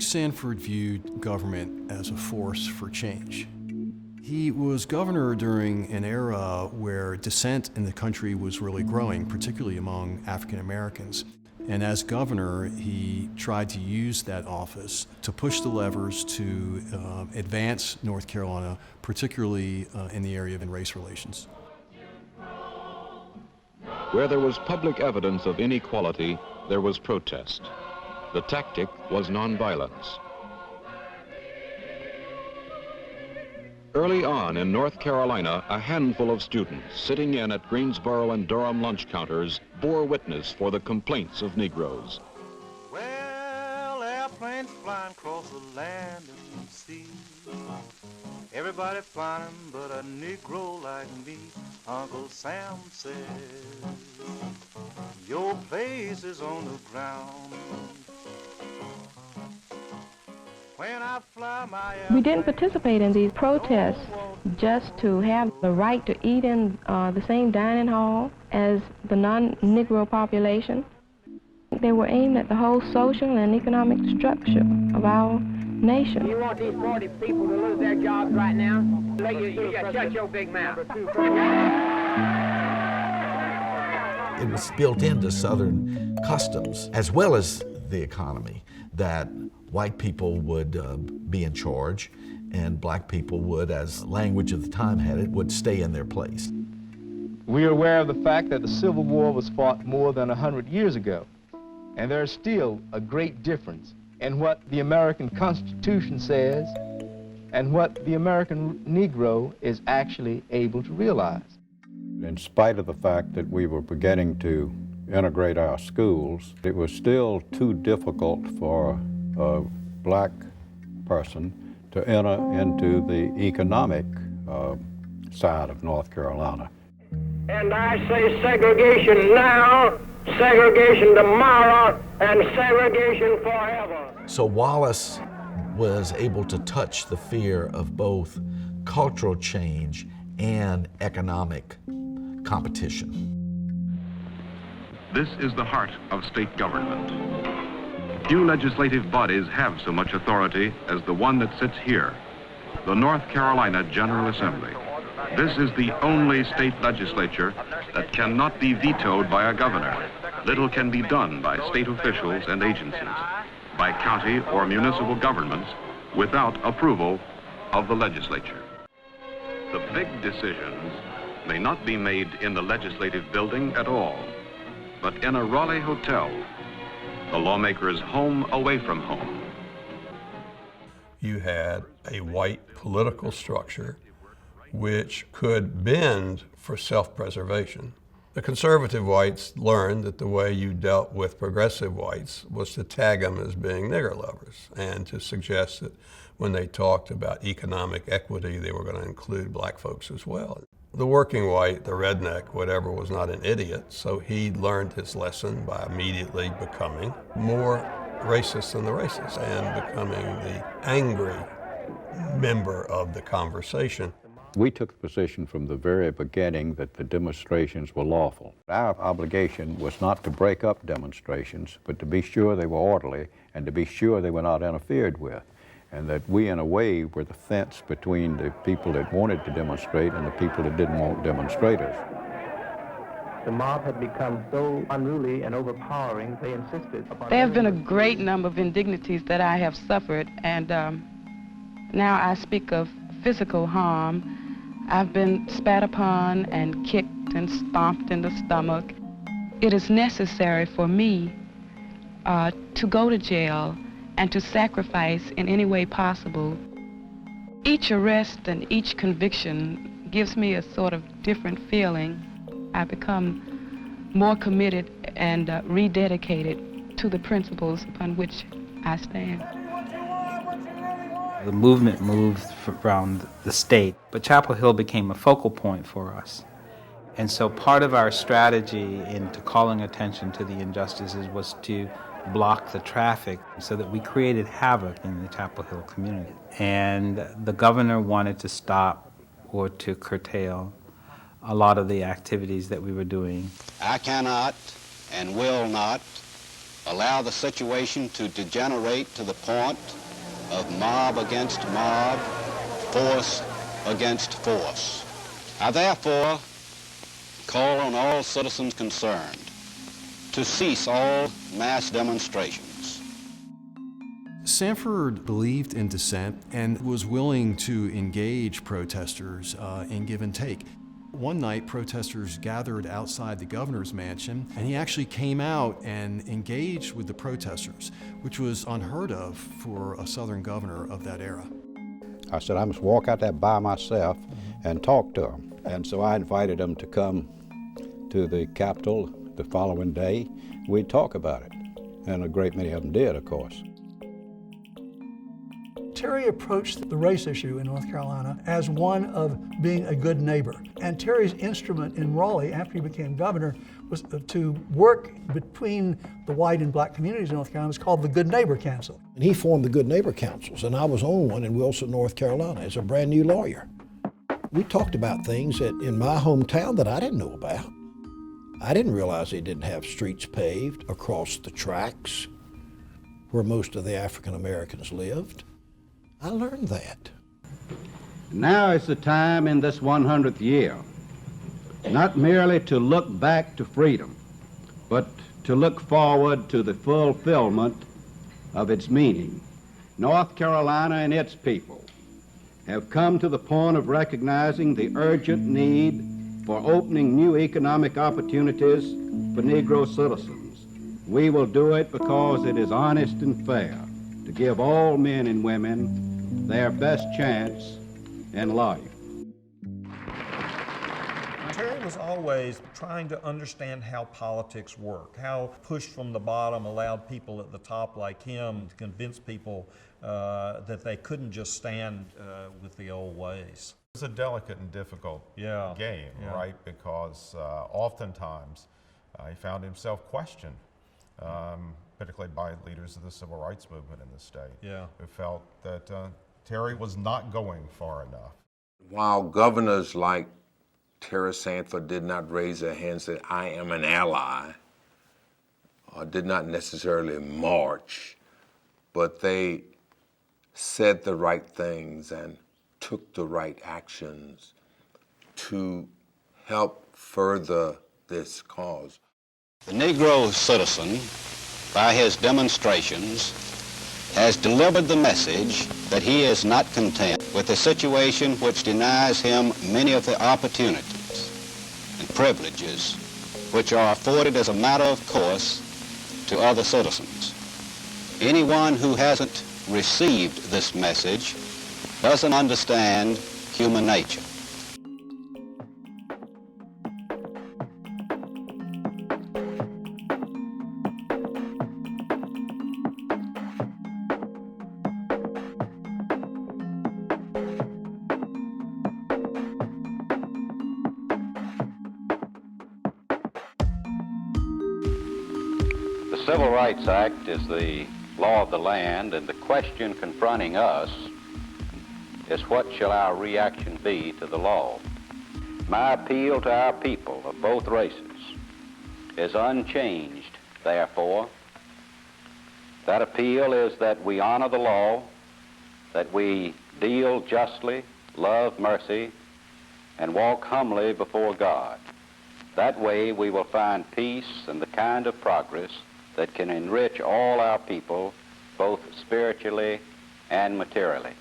Sanford viewed government as a force for change. He was governor during an era where dissent in the country was really growing, particularly among African Americans. And as governor, he tried to use that office to push the levers to advance North Carolina, particularly in the area of race relations. Where there was public evidence of inequality, there was protest. The tactic was nonviolence. Early on in North Carolina, a handful of students sitting in at Greensboro and Durham lunch counters bore witness for the complaints of Negroes. Well, airplanes flying across the land and sea. Everybody flying but a Negro like me. Uncle Sam says, your place is on the ground. When I fly my We didn't participate in these protests just to have the right to eat in the same dining hall as the non-Negro population. They were aimed at the whole social and economic structure of our nation. You want these 40 people to lose their jobs right now? You just shut your big mouth. It was built into Southern customs, as well as the economy, that white people would be in charge and black people would, as language of the time had it, would stay in their place. We are aware of the fact that the Civil War was fought more than 100 years ago, and there is still a great difference in what the American Constitution says and what the American Negro is actually able to realize. In spite of the fact that we were beginning to integrate our schools, it was still too difficult for a black person to enter into the economic side of North Carolina. And I say segregation now, segregation tomorrow, and segregation forever. So Wallace was able to touch the fear of both cultural change and economic competition. This is the heart of state government. Few legislative bodies have so much authority as the one that sits here, the North Carolina General Assembly. This is the only state legislature that cannot be vetoed by a governor. Little can be done by state officials and agencies, by county or municipal governments, without approval of the legislature. The big decisions may not be made in the legislative building at all, but in a Raleigh hotel, the lawmaker's home away from home. You had a white political structure which could bend for self-preservation. The conservative whites learned that the way you dealt with progressive whites was to tag them as being nigger lovers and to suggest that when they talked about economic equity, they were going to include black folks as well. The working white, the redneck, whatever, was not an idiot, so he learned his lesson by immediately becoming more racist than the racist and becoming the angry member of the conversation. We took the position from the very beginning that the demonstrations were lawful. Our obligation was not to break up demonstrations, but to be sure they were orderly and to be sure they were not interfered with, and that we, in a way, were the fence between the people that wanted to demonstrate and the people that didn't want demonstrators. The mob had become so unruly and overpowering, they insisted upon... There have been a great number of indignities that I have suffered, and now I speak of physical harm. I've been spat upon and kicked and stomped in the stomach. It is necessary for me to go to jail and to sacrifice in any way possible. Each arrest and each conviction gives me a sort of different feeling. I become more committed and rededicated to the principles upon which I stand. The movement moved around the state, but Chapel Hill became a focal point for us. And so part of our strategy into calling attention to the injustices was to block the traffic so that we created havoc in the Chapel Hill community. And the governor wanted to stop or to curtail a lot of the activities that we were doing. I cannot and will not allow the situation to degenerate to the point of mob against mob, force against force. I therefore call on all citizens concerned to cease all mass demonstrations. Sanford believed in dissent and was willing to engage protesters in give and take. One night, protesters gathered outside the governor's mansion, and he actually came out and engaged with the protesters, which was unheard of for a Southern governor of that era. I said, I must walk out there by myself and talk to them. And so I invited them to come to the Capitol the following day. We'd talk about it. And a great many of them did, of course. Terry approached the race issue in North Carolina as one of being a good neighbor. And Terry's instrument in Raleigh, after he became governor, was to work between the white and black communities in North Carolina. It was called the Good Neighbor Council. And he formed the Good Neighbor Councils, and I was on one in Wilson, North Carolina, as a brand new lawyer. We talked about things in my hometown that I didn't know about. I didn't realize they didn't have streets paved across the tracks where most of the African Americans lived. I learned that. Now is the time in this 100th year, not merely to look back to freedom, but to look forward to the fulfillment of its meaning. North Carolina and its people have come to the point of recognizing the urgent need for opening new economic opportunities for Negro citizens. We will do it because it is honest and fair to give all men and women their best chance in life. Terry was always trying to understand how politics work, how push from the bottom allowed people at the top like him to convince people that they couldn't just stand with the old ways. It's a delicate and difficult game, right? Because oftentimes he found himself questioned, particularly by leaders of the civil rights movement in the state, who felt that Terry was not going far enough. While governors like Terry Sanford did not raise their hand and say, I am an ally, or did not necessarily march, but they said the right things and took the right actions to help further this cause. The Negro citizen, by his demonstrations, has delivered the message that he is not content with a situation which denies him many of the opportunities and privileges which are afforded as a matter of course to other citizens. Anyone who hasn't received this message doesn't understand human nature. The Civil Rights Act is the law of the land, and the question confronting us is what shall our reaction be to the law? My appeal to our people of both races is unchanged, therefore. That appeal is that we honor the law, that we deal justly, love mercy, and walk humbly before God. That way we will find peace and the kind of progress that can enrich all our people, both spiritually and materially.